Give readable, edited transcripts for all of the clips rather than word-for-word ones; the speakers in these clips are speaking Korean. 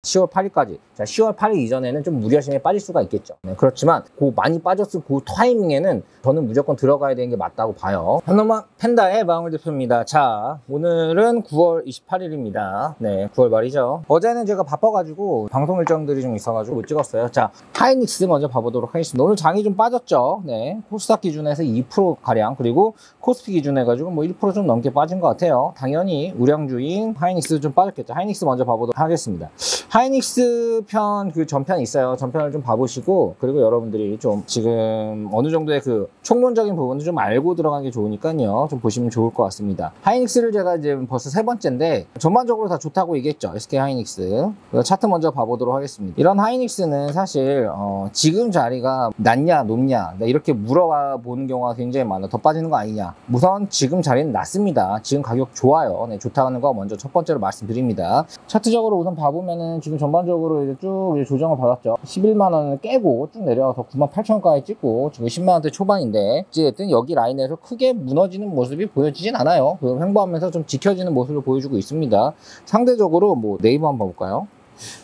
10월 8일까지. 자, 10월 8일 이전에는 좀 무리하심에 빠질 수가 있겠죠. 네, 그렇지만 그 많이 빠졌을 그 타이밍에는 저는 무조건 들어가야 되는 게 맞다고 봐요. 현노마 펜다의 마흥울 대표입니다. 자, 오늘은 9월 28일입니다. 네, 9월 말이죠. 어제는 제가 바빠가지고 방송 일정들이 좀 있어가지고 못 찍었어요. 자, 하이닉스 먼저 봐보도록 하겠습니다. 오늘 장이 좀 빠졌죠. 네, 코스닥 기준에서 2%가량, 그리고 코스피 기준 해가지고 뭐 1% 좀 넘게 빠진 것 같아요. 당연히 우량주인 하이닉스 좀 빠졌겠죠. 하이닉스 먼저 봐보도록 하겠습니다. 하이닉스 편 그 전편 있어요. 전편을 좀 봐보시고, 그리고 여러분들이 좀 지금 어느 정도의 그 총론적인 부분을 좀 알고 들어가는 게 좋으니까요. 좀 보시면 좋을 것 같습니다. 하이닉스를 제가 이제 벌써 세 번째인데 전반적으로 다 좋다고 얘기했죠. SK 하이닉스. 차트 먼저 봐보도록 하겠습니다. 이런 하이닉스는 사실 지금 자리가 낮냐 높냐 이렇게 물어봐 보는 경우가 굉장히 많아. 더 빠지는 거 아니냐. 우선 지금 자리는 낮습니다. 지금 가격 좋아요. 네, 좋다는 거 먼저 첫 번째로 말씀드립니다. 차트적으로 우선 봐보면은 지금 전반적으로 이제 쭉 조정을 받았죠. 11만원을 깨고 쭉 내려와서 98,000원까지 찍고 지금 10만원대 초반인데, 어쨌든 여기 라인에서 크게 무너지는 모습이 보여지진 않아요. 횡보하면서 좀 지켜지는 모습을 보여주고 있습니다. 상대적으로 뭐 네이버 한번 봐볼까요?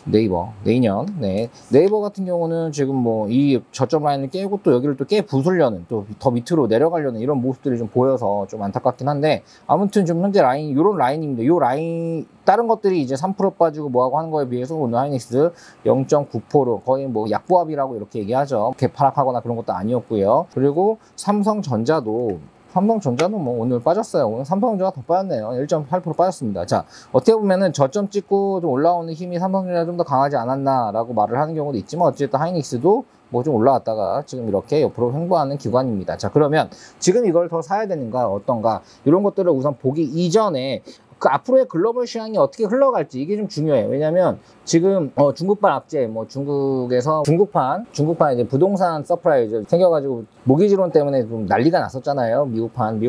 네이버, 내년, 네. 네이버 같은 경우는 지금 뭐 이 저점 라인을 깨고 또 여기를 또 부수려는, 또 더 밑으로 내려가려는 이런 모습들이 좀 보여서 좀 안타깝긴 한데, 아무튼 좀 현재 라인, 요런 라인입니다. 요 라인, 다른 것들이 이제 3% 빠지고 뭐하고 하는 거에 비해서 오늘 하이닉스 0.9% 거의 뭐 약보합이라고 이렇게 얘기하죠. 개파락하거나 그런 것도 아니었고요. 그리고 삼성전자는 뭐 오늘 빠졌어요. 오늘 삼성전자가 더 빠졌네요. 1.8% 빠졌습니다. 자, 어떻게 보면은 저점 찍고 좀 올라오는 힘이 삼성전자가 좀 더 강하지 않았나라고 말을 하는 경우도 있지만, 어쨌든 하이닉스도 뭐 좀 올라왔다가 지금 이렇게 옆으로 횡보하는 기관입니다. 자, 그러면 지금 이걸 더 사야 되는가 어떤가, 이런 것들을 우선 보기 이전에 그 앞으로의 글로벌 시장이 어떻게 흘러갈지 이게 좀 중요해요. 왜냐면 지금 중국발 압제, 뭐 중국판 이제 부동산 서프라이즈 생겨가지고 모기지론 때문에 좀 난리가 났었잖아요. 미국판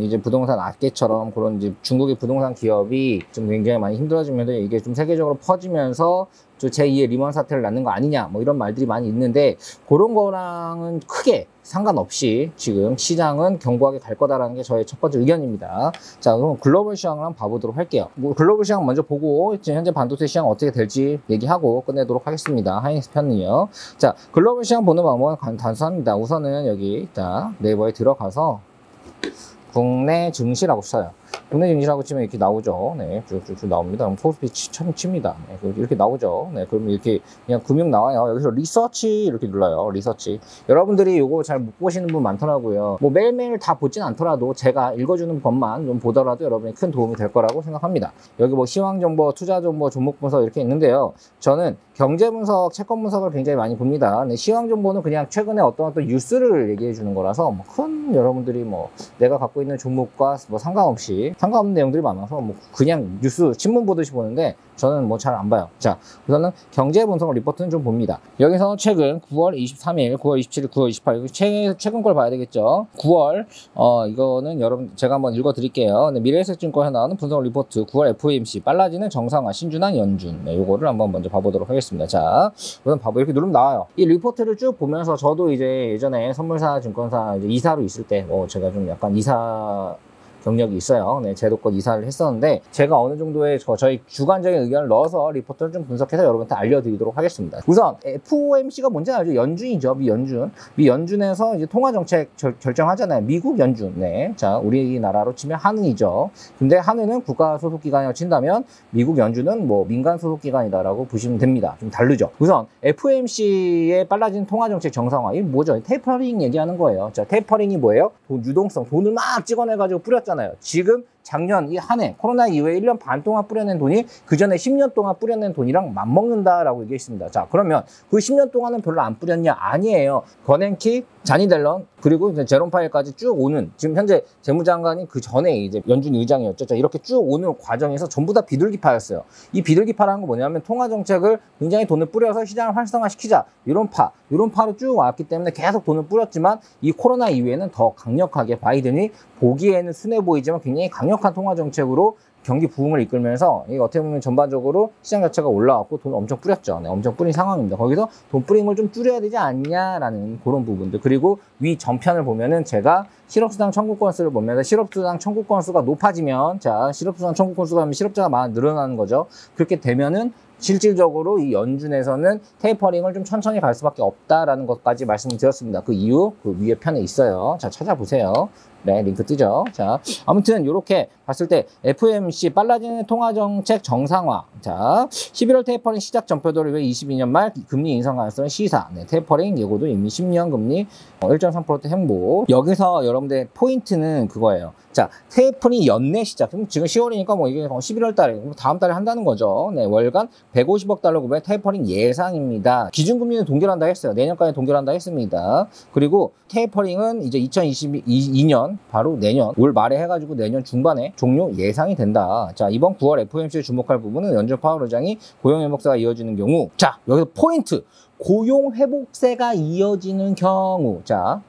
이제 부동산 압제처럼 그런 이제 중국의 부동산 기업이 좀 굉장히 많이 힘들어지면서 이게 좀 세계적으로 퍼지면서 제2의 리먼 사태를 낳는 거 아니냐, 뭐 이런 말들이 많이 있는데, 그런 거랑은 크게 상관없이 지금 시장은 견고하게 갈 거다라는 게 저의 첫 번째 의견입니다. 자, 그럼 글로벌 시장을 한번 봐보도록 할게요. 뭐 글로벌 시장 먼저 보고 지금 현재 반도체 시장 어떻게 될지 얘기하고 끝내도록 하겠습니다. 하이닉스 편은요. 자, 글로벌 시장 보는 방법은 단순합니다. 우선은 여기 네이버에 들어가서 국내 증시라고 써요. 국내 증시라고 치면 이렇게 나오죠. 네, 쭉쭉쭉 나옵니다. 그럼 코스피 칩니다. 네, 이렇게 나오죠. 네, 그러면 이렇게 그냥 금융 나와요. 여기서 리서치 이렇게 눌러요. 리서치. 여러분들이 요거 잘 못 보시는 분 많더라고요. 뭐 매일매일 다 보진 않더라도 제가 읽어주는 것만 좀 보더라도 여러분이 큰 도움이 될 거라고 생각합니다. 여기 뭐 시황 정보, 투자 정보, 종목 분석 이렇게 있는데요. 저는 경제 분석, 채권 분석을 굉장히 많이 봅니다. 네, 시황 정보는 그냥 최근에 어떤 뉴스를 얘기해 주는 거라서 뭐 큰 여러분들이 뭐 내가 갖고 있는 종목과 뭐 상관없는 내용들이 많아서 뭐 그냥 뉴스 신문 보듯이 보는데 저는 뭐 잘 안 봐요. 자, 우선은 경제 분석 리포트는 좀 봅니다. 여기서 최근 9월 23일, 9월 27일, 9월 28일 최근 걸 봐야 되겠죠. 9월 이거는 여러분 제가 한번 읽어 드릴게요. 네, 미래에셋증권에 나오는 분석 리포트 9월 FOMC 빨라지는 정상화 신준환 연준. 네, 요거를 한번 먼저 봐보도록 하겠습니다. 자, 우선 이렇게 누르면 나와요. 이 리포트를 쭉 보면서 저도 이제 예전에 선물사 증권사 이제 이사로 있을 때 제가 좀 약간 이사 경력이 있어요. 네, 제도권 이사를 했었는데 제가 어느 정도의 저희 주관적인 의견을 넣어서 리포트를 좀 분석해서 여러분한테 알려드리도록 하겠습니다. 우선 FOMC가 뭔지 알죠? 연준이죠. 미연준에서 이제 통화정책 결정하잖아요. 미국 연준. 네, 자, 우리나라로 치면 한은이죠. 근데 한은은 국가 소속기관이라고 친다면 미국 연준은 뭐 민간 소속기관이다라고 보시면 됩니다. 좀 다르죠. 우선 FOMC의 빨라진 통화정책 정상화, 이게 뭐죠? 테이퍼링 얘기하는 거예요. 자, 테이퍼링이 뭐예요? 유동성, 돈을 막 찍어내가지고 뿌렸잖아요. 지금 작년 이 한 해 코로나 이후에 1년 반 동안 뿌려낸 돈이 그 전에 10년 동안 뿌려낸 돈이랑 맞먹는다라고 얘기했습니다. 자, 그러면 그 10년 동안은 별로 안 뿌렸냐? 아니에요. 버냉키, 자니 델런, 그리고 이제 제롬 파웰까지 쭉 오는, 지금 현재 재무장관이 그 전에 이제 연준 의장이었죠. 자, 이렇게 쭉 오는 과정에서 전부 다 비둘기파였어요. 이 비둘기파라는 건 뭐냐면 통화정책을 굉장히 돈을 뿌려서 시장을 활성화시키자, 이런 파로 쭉 왔기 때문에 계속 돈을 뿌렸지만 이 코로나 이후에는 더 강력하게 바이든이 보기에는 순해 보이지만 굉장히 강력한 통화정책으로 경기 부흥을 이끌면서 이게 어떻게 보면 전반적으로 시장 자체가 올라왔고 돈 엄청 뿌렸죠. 네, 엄청 뿌린 상황입니다. 거기서 돈 뿌린 걸 좀 줄여야 되지 않냐라는 그런 부분들. 그리고 위 전편을 보면은 제가 실업수당 청구 건수를 보면 실업수당 청구 건수가 높아지면 자 실업수당 청구 건수가 하면 실업자가 늘어나는 거죠. 그렇게 되면은 실질적으로 이 연준에서는 테이퍼링을 좀 천천히 갈 수밖에 없다라는 것까지 말씀을 드렸습니다. 그 이유 그 위에 편에 있어요. 자 찾아보세요. 네, 링크 뜨죠. 자, 아무튼 이렇게 봤을 때 FOMC 빨라지는 통화정책 정상화. 자, 11월 테이퍼링 시작 전표도를 왜 22년 말 금리 인상 가능성 시사. 네, 테이퍼링 예고도 이미 10년 금리 1.3% 행보. 여기서 여러분들 포인트는 그거예요. 자, 테이퍼링 연내 시작. 지금 10월이니까 뭐 이게 11월 달에 다음 달에 한다는 거죠. 네, 월간 150억 달러 구매 테이퍼링 예상입니다. 기준금리는 동결한다 했어요. 내년까지 동결한다 했습니다. 그리고 테이퍼링은 이제 2022년 바로 내년 올 말에 해가지고 내년 중반에 종료 예상이 된다. 자, 이번 9월 FOMC에 주목할 부분은 연준 파월 의장이 고용 회복세가 이어지는 경우. 자, 여기서 포인트. 고용 회복세가 이어지는 경우. 자,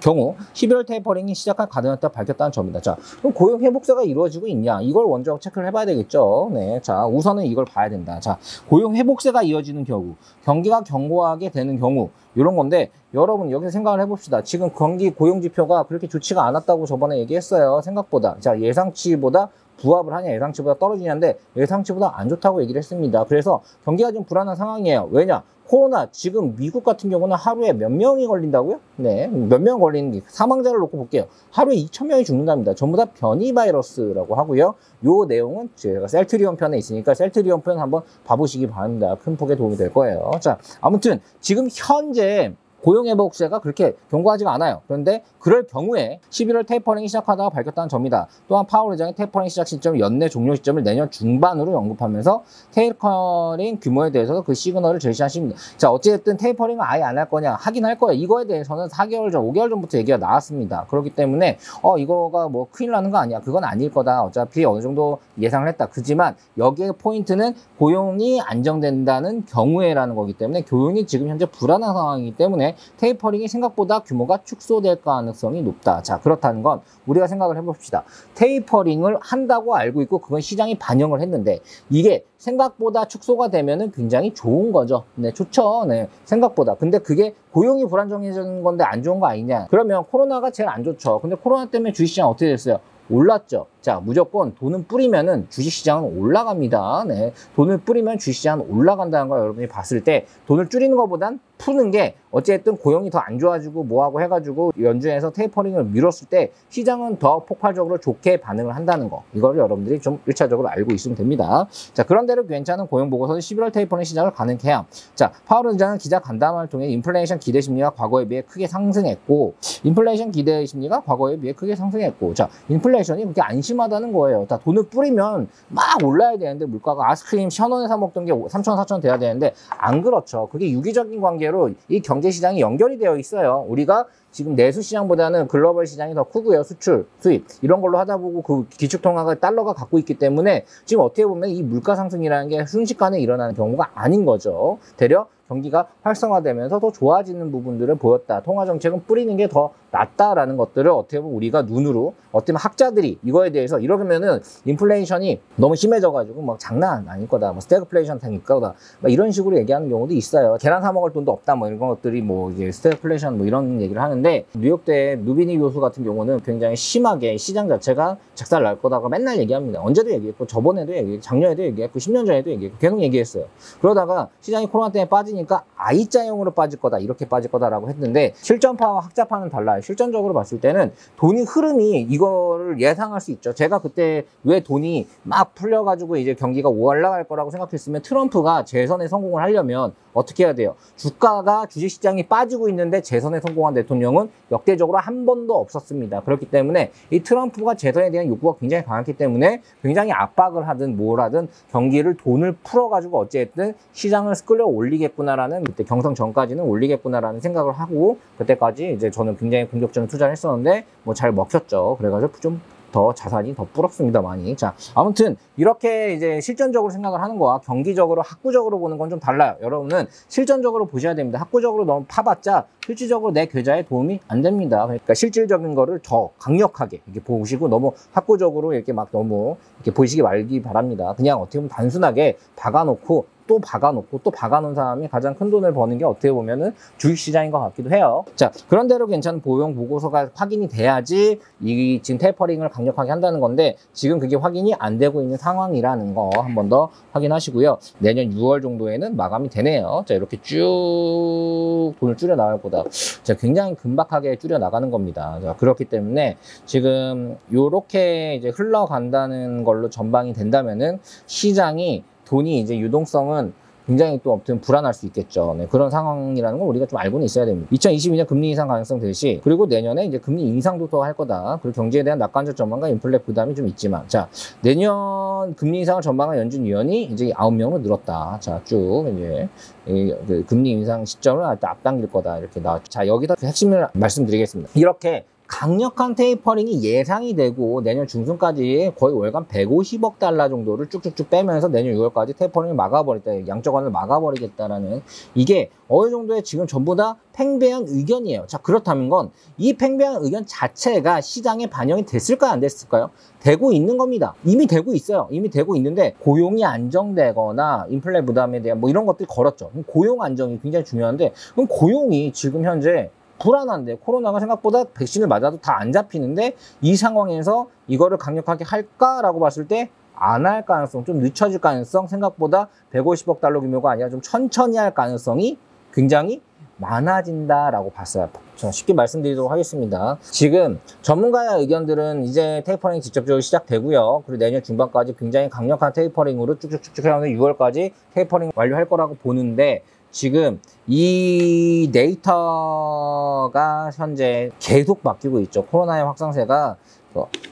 11월 테이퍼링이 시작할 가능성이 밝혔다는 점입니다. 자, 그럼 고용 회복세가 이루어지고 있냐? 이걸 먼저 체크를 해봐야 되겠죠. 네, 자, 우선은 이걸 봐야 된다. 자, 고용 회복세가 이어지는 경우, 경기가 견고하게 되는 경우, 이런 건데, 여러분 여기서 생각을 해봅시다. 지금 경기 고용 지표가 그렇게 좋지가 않았다고 저번에 얘기했어요. 생각보다. 자, 예상치보다 부합을 하냐, 예상치보다 떨어지냐인데, 예상치보다 안 좋다고 얘기를 했습니다. 그래서 경기가 좀 불안한 상황이에요. 왜냐? 코로나 지금 미국 같은 경우는 하루에 몇 명이 걸린다고요? 네, 몇 명 걸리는 게 사망자를 놓고 볼게요. 하루에 2,000명이 죽는답니다. 전부 다 변이 바이러스라고 하고요. 요 내용은 제가 셀트리온 편에 있으니까 셀트리온 편 한번 봐보시기 바랍니다. 큰 폭에 도움이 될 거예요. 자, 아무튼 지금 현재 고용회복세가 그렇게 견고하지가 않아요. 그런데 그럴 경우에 11월 테이퍼링이 시작하다가 밝혔다는 점이다. 또한 파월 의장이 테이퍼링 시작 시점, 연내 종료 시점을 내년 중반으로 언급하면서 테이퍼링 규모에 대해서도 그 시그널을 제시하십니다. 자, 어쨌든 테이퍼링을 아예 안 할 거냐? 하긴 할 거예요. 이거에 대해서는 4개월 전, 5개월 전부터 얘기가 나왔습니다. 그렇기 때문에 이거가 뭐 큰일 나는 거 아니야? 그건 아닐 거다. 어차피 어느 정도 예상을 했다. 그지만 여기에 포인트는 고용이 안정된다는 경우에라는 거기 때문에 고용이 지금 현재 불안한 상황이기 때문에 테이퍼링이 생각보다 규모가 축소될 가능성이 높다. 자, 그렇다는 건 우리가 생각을 해봅시다. 테이퍼링을 한다고 알고 있고 그건 시장이 반영을 했는데 이게 생각보다 축소가 되면은 굉장히 좋은 거죠. 네, 좋죠. 네, 생각보다. 근데 그게 고용이 불안정해지는 건데 안 좋은 거 아니냐? 그러면 코로나가 제일 안 좋죠. 근데 코로나 때문에 주식시장 어떻게 됐어요? 올랐죠. 자, 무조건 돈은 뿌리면은 주식시장은 올라갑니다. 네, 돈을 뿌리면 주식시장은 올라간다는 거 여러분이 봤을 때 돈을 줄이는 것보단 푸는 게 어쨌든 고용이 더 안 좋아지고 뭐하고 해가지고 연준에서 테이퍼링을 미뤘을 때 시장은 더 폭발적으로 좋게 반응을 한다는 거. 이거를 여러분들이 좀 1차적으로 알고 있으면 됩니다. 자, 그런대로 괜찮은 고용 보고서는 11월 테이퍼링 시작을 가능케 함. 자, 파월 의장은 기자 간담회를 통해 인플레이션 기대 심리가 과거에 비해 크게 상승했고 인플레이션 기대 심리가 과거에 비해 크게 상승했고 자, 인플레이션이 그렇게 안심하다는 거예요. 자, 돈을 뿌리면 막 올라야 되는데 물가가 아이스크림 1,000원에 사 먹던 게 3,000원, 4,000원 돼야 되는데 안 그렇죠. 그게 유기적인 관계로 이 경제 시장이 연결이 되어 있어요. 우리가 지금 내수 시장보다는 글로벌 시장이 더 크고요. 수출, 수입 이런 걸로 하다 보고 그 기축통화가 달러가 갖고 있기 때문에 지금 어떻게 보면 이 물가 상승이라는 게 순식간에 일어나는 경우가 아닌 거죠. 되려 경기가 활성화되면서 더 좋아지는 부분들을 보였다. 통화정책은 뿌리는 게 더 낫다라는 것들을 어떻게 보면 우리가 눈으로 어떻게 보면 학자들이 이거에 대해서 이러면은 인플레이션이 너무 심해져가지고 막 장난 아닐 거다. 뭐 스태그플레이션 될 거다. 막 이런 식으로 얘기하는 경우도 있어요. 계란 사 먹을 돈도 없다. 뭐 이런 것들이 뭐 이제 스태그플레이션 뭐 이런 얘기를 하는데 뉴욕대 누비니 교수 같은 경우는 굉장히 심하게 시장 자체가 작살 날 거다가 맨날 얘기합니다. 언제도 얘기했고 저번에도 얘기했고 작년에도 얘기했고 10년 전에도 얘기했고 계속 얘기했어요. 그러다가 시장이 코로나 때문에 빠지니까 I자형으로 빠질 거다. 이렇게 빠질 거다라고 했는데 실전파와 학자파는 달라요. 실전적으로 봤을 때는 돈이 흐름이 이거를 예상할 수 있죠. 제가 그때 왜 돈이 막 풀려가지고 이제 경기가 올라갈 거라고 생각했으면 트럼프가 재선에 성공을 하려면 어떻게 해야 돼요? 주가가 주식시장이 빠지고 있는데 재선에 성공한 대통령은 역대적으로 한 번도 없었습니다. 그렇기 때문에 이 트럼프가 재선에 대한 욕구가 굉장히 강했기 때문에 굉장히 압박을 하든 뭘 하든 경기를 돈을 풀어가지고 어쨌든 시장을 끌어 올리겠구나라는 그때 경선 전까지는 올리겠구나라는 생각을 하고 그때까지 이제 저는 굉장히 공격적인 투자를 했었는데 뭐 잘 먹혔죠. 그래가지고 좀 더 자산이 더 불었습니다, 많이. 자, 아무튼 이렇게 이제 실전적으로 생각을 하는 거와 경기적으로 학구적으로 보는 건 좀 달라요. 여러분은 실전적으로 보셔야 됩니다. 학구적으로 너무 파봤자 실질적으로 내 계좌에 도움이 안 됩니다. 그러니까 실질적인 거를 더 강력하게 이렇게 보시고 너무 학구적으로 이렇게 막 너무 이렇게 보시기 말기 바랍니다. 그냥 어떻게 보면 단순하게 박아놓고 또 박아놓고 또 박아놓은 사람이 가장 큰 돈을 버는 게 어떻게 보면은 주식시장인 것 같기도 해요. 자, 그런대로 괜찮은 보용 보고서가 확인이 돼야지 이 지금 테이퍼링을 강력하게 한다는 건데 지금 그게 확인이 안 되고 있는 상황이라는 거 한 번 더 확인하시고요. 내년 6월 정도에는 마감이 되네요. 자, 이렇게 쭉 돈을 줄여 나갈 거다. 자, 굉장히 금박하게 줄여 나가는 겁니다. 자, 그렇기 때문에 지금 요렇게 이제 흘러간다는 걸로 전방이 된다면은 시장이 돈이 이제 유동성은 굉장히 또 아무튼 불안할 수 있겠죠. 네, 그런 상황이라는 걸 우리가 좀 알고는 있어야 됩니다. 2022년 금리 인상 가능성 대시, 그리고 내년에 이제 금리 인상도 더 할 거다. 그리고 경제에 대한 낙관적 전망과 인플레 부담이 좀 있지만, 자, 내년 금리 인상을 전망한 연준위원이 이제 9명으로 늘었다. 자, 쭉 이제 그 금리 인상 시점을 앞당길 거다. 이렇게 나왔죠. 자, 여기다 그 핵심을 말씀드리겠습니다. 이렇게 강력한 테이퍼링이 예상이 되고 내년 중순까지 거의 월간 150억 달러 정도를 쭉쭉쭉 빼면서 내년 6월까지 테이퍼링을 막아버리겠다, 양적완을 막아버리겠다라는, 이게 어느 정도의 지금 전부 다 팽배한 의견이에요. 자, 그렇다면 건 이 팽배한 의견 자체가 시장에 반영이 됐을까요, 안 됐을까요? 되고 있는 겁니다. 이미 되고 있어요. 이미 되고 있는데 고용이 안정되거나 인플레 부담에 대한 뭐 이런 것들이 걸었죠. 고용 안정이 굉장히 중요한데, 그럼 고용이 지금 현재 불안한데, 코로나가 생각보다 백신을 맞아도 다 안 잡히는데 이 상황에서 이거를 강력하게 할까라고 봤을 때 안 할 가능성, 좀 늦춰질 가능성, 생각보다 150억 달러 규모가 아니라 좀 천천히 할 가능성이 굉장히 많아진다라고 봤어요. 자, 쉽게 말씀드리도록 하겠습니다. 지금 전문가의 의견들은 이제 테이퍼링이 직접적으로 시작되고요. 그리고 내년 중반까지 굉장히 강력한 테이퍼링으로 쭉쭉쭉쭉 해서 6월까지 테이퍼링 완료할 거라고 보는데, 지금 이 데이터가 현재 계속 바뀌고 있죠. 코로나의 확산세가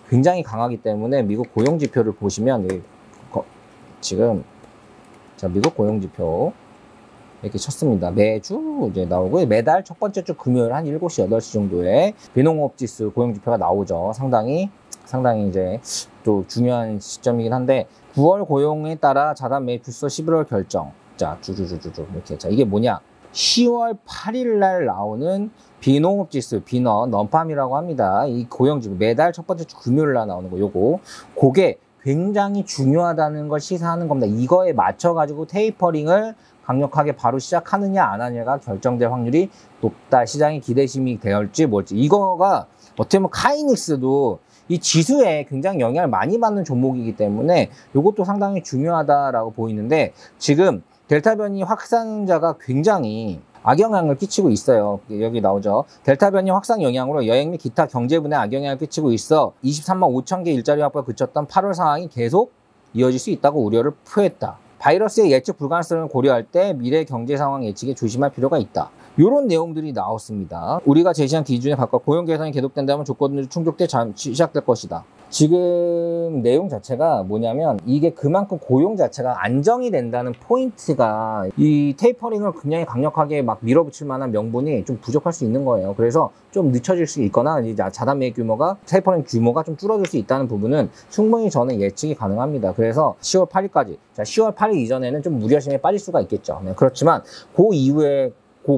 굉장히 강하기 때문에 미국 고용지표를 보시면 지금 자, 미국 고용지표 이렇게 쳤습니다. 매주 이제 나오고, 매달 첫 번째 주 금요일 한 7시, 8시 정도에 비농업 지수 고용지표가 나오죠. 상당히 이제 또 중요한 시점이긴 한데, 9월 고용에 따라 자단 매입 주소 11월 결정. 자, 주주주주주 이렇게. 자, 이게 뭐냐? 10월 8일 날 나오는 비농업 지수, 넘팜이라고 합니다. 이 고용지표 매달 첫 번째 주 금요일 날 나오는 거, 그게 굉장히 중요하다는 걸 시사하는 겁니다. 이거에 맞춰가지고 테이퍼링을 강력하게 바로 시작하느냐 안 하느냐가 결정될 확률이 높다. 시장의 기대심이 될지 뭘지. 이거가 어떻게 보면 카이닉스도 이 지수에 굉장히 영향을 많이 받는 종목이기 때문에 이것도 상당히 중요하다라고 보이는데, 지금 델타 변이 확산자가 굉장히 악영향을 끼치고 있어요. 여기 나오죠. 델타 변이 확산 영향으로 여행 및 기타 경제 분야에 악영향을 끼치고 있어 23만 5천 개 일자리 확보가 그쳤던 8월 상황이 계속 이어질 수 있다고 우려를 표했다. 바이러스의 예측 불가능성을 고려할 때 미래 경제 상황 예측에 조심할 필요가 있다. 이런 내용들이 나왔습니다. 우리가 제시한 기준에 가까워 고용 개선이 계속된다면 조건들이 충족돼 시작될 것이다. 지금 내용 자체가 뭐냐면, 이게 그만큼 고용 자체가 안정이 된다는 포인트가 이 테이퍼링을 굉장히 강력하게 막 밀어붙일 만한 명분이 좀 부족할 수 있는 거예요. 그래서 좀 늦춰질 수 있거나 이제 자단 매입 규모가, 테이퍼링 규모가 좀 줄어들 수 있다는 부분은 충분히 저는 예측이 가능합니다. 그래서 10월 8일까지, 자, 10월 8일 이전에는 좀 무리심에 빠질 수가 있겠죠. 네, 그렇지만 그 이후에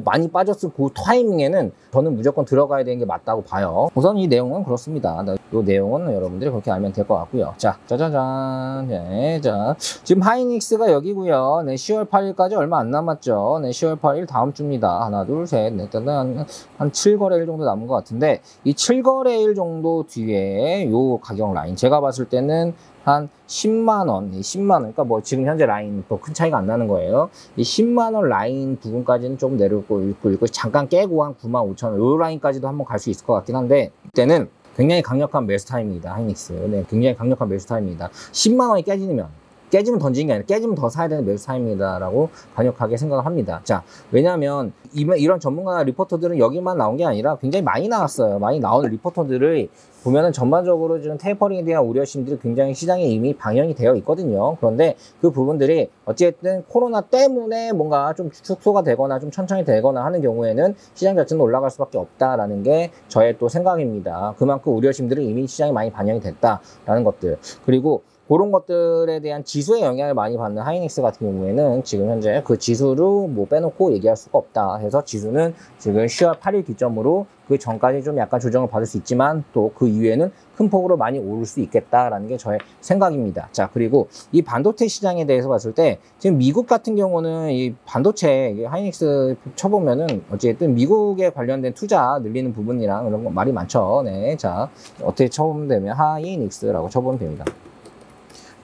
많이 빠졌을 그 타이밍에는 저는 무조건 들어가야 되는 게 맞다고 봐요. 우선 이 내용은 그렇습니다. 이 내용은 여러분들이 그렇게 알면 될 것 같고요. 자, 짜자잔. 네, 자, 지금 하이닉스가 여기고요. 네, 10월 8일까지 얼마 안 남았죠. 네, 10월 8일 다음 주입니다. 하나, 둘, 셋, 넷, 한 7거래일 정도 남은 것 같은데, 이 7거래일 정도 뒤에 요 가격 라인, 제가 봤을 때는 한 10만원, 10만원, 그러니까 뭐 지금 현재 라인 더 큰 차이가 안 나는 거예요. 이 10만원 라인 부분까지는 조금 내려오고 있고, 잠깐 깨고 한 95,000원, 요 라인까지도 한번 갈 수 있을 것 같긴 한데, 이때는 굉장히 강력한 매수 타임입니다. 하이닉스. 네, 굉장히 강력한 매수 타임입니다. 10만원이 깨지면, 깨지면 던지는 게 아니라 깨지면 더 사야 되는 매수 사입니다라고 강력하게 생각을 합니다. 자, 왜냐하면 이런 전문가 리포터들은 여기만 나온 게 아니라 굉장히 많이 나왔어요. 많이 나오는 리포터들을 보면은 전반적으로 지금 테이퍼링에 대한 우려심들이 굉장히 시장에 이미 반영이 되어 있거든요. 그런데 그 부분들이 어쨌든 코로나 때문에 뭔가 좀 축소가 되거나 좀 천천히 되거나 하는 경우에는 시장 자체는 올라갈 수밖에 없다라는 게 저의 또 생각입니다. 그만큼 우려심들은 이미 시장에 많이 반영이 됐다라는 것들. 그리고 그런 것들에 대한 지수의 영향을 많이 받는 하이닉스 같은 경우에는 지금 현재 그 지수를 뭐 빼놓고 얘기할 수가 없다 해서 지수는 지금 10월 8일 기점으로 그 전까지 좀 약간 조정을 받을 수 있지만 또 그 이후에는 큰 폭으로 많이 오를 수 있겠다라는 게 저의 생각입니다. 자, 그리고 이 반도체 시장에 대해서 봤을 때 지금 미국 같은 경우는 이 반도체 하이닉스 쳐보면은 어쨌든 미국에 관련된 투자 늘리는 부분이랑 이런 거 말이 많죠. 네, 자 어떻게 쳐보면 되면 하이닉스라고 쳐보면 됩니다.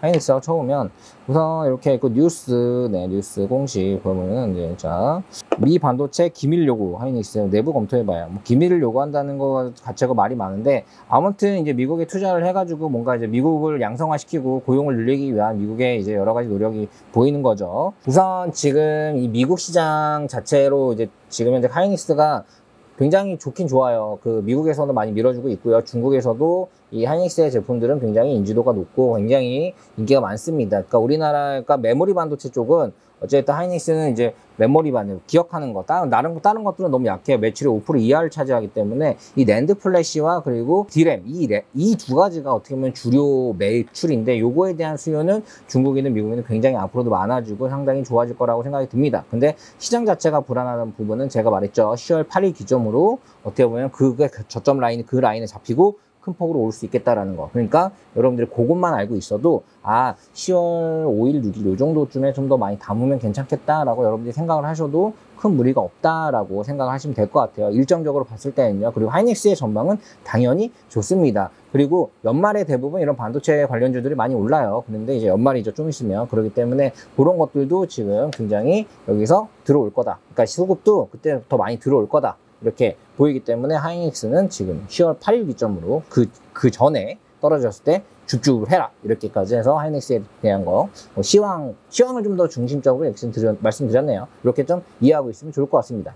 하이닉스라고 쳐보면 우선 이렇게 그 뉴스 공식 보면은 이제 자 미 반도체 기밀 요구 하이닉스 내부 검토해봐야 뭐 기밀을 요구한다는 거 자체가 말이 많은데 아무튼 이제 미국에 투자를 해가지고 뭔가 이제 미국을 양성화시키고 고용을 늘리기 위한 미국의 이제 여러 가지 노력이 보이는 거죠. 우선 지금 이 미국 시장 자체로 이제 지금 현재 하이닉스가 굉장히 좋긴 좋아요. 그 미국에서도 많이 밀어주고 있고요. 중국에서도 이 하이닉스의 제품들은 굉장히 인지도가 높고 굉장히 인기가 많습니다. 그러니까 우리나라가 메모리 반도체 쪽은 어쨌든 하이닉스는 이제 메모리 반을 기억하는 거, 다른 것들은 너무 약해요. 매출의 5% 이하를 차지하기 때문에 이 낸드 플래시와 그리고 디램 이 두 가지가 어떻게 보면 주요 매출인데 요거에 대한 수요는 중국이든 미국이든 굉장히 앞으로도 많아지고 상당히 좋아질 거라고 생각이 듭니다. 근데 시장 자체가 불안한 부분은 제가 말했죠. 10월 8일 기점으로 어떻게 보면 그게 저점 라인이 그 라인에 잡히고 큰 폭으로 올 수 있겠다라는 거. 그러니까 여러분들이 그것만 알고 있어도 10월 5일, 6일 요 정도쯤에 좀 더 많이 담으면 괜찮겠다라고 여러분들이 생각을 하셔도 큰 무리가 없다라고 생각을 하시면 될 것 같아요. 일정적으로 봤을 때는요. 그리고 하이닉스의 전망은 당연히 좋습니다. 그리고 연말에 대부분 이런 반도체 관련주들이 많이 올라요. 그런데 이제 연말이죠. 좀 있으면. 그렇기 때문에 그런 것들도 지금 굉장히 여기서 들어올 거다. 그러니까 수급도 그때 더 많이 들어올 거다. 이렇게 보이기 때문에 하이닉스는 지금 10월 8일 기점으로 그 전에 떨어졌을 때 줍줍을 해라 이렇게까지 해서 하이닉스에 대한 거 시황을 좀 더 중심적으로 말씀드렸네요. 이렇게 좀 이해하고 있으면 좋을 것 같습니다.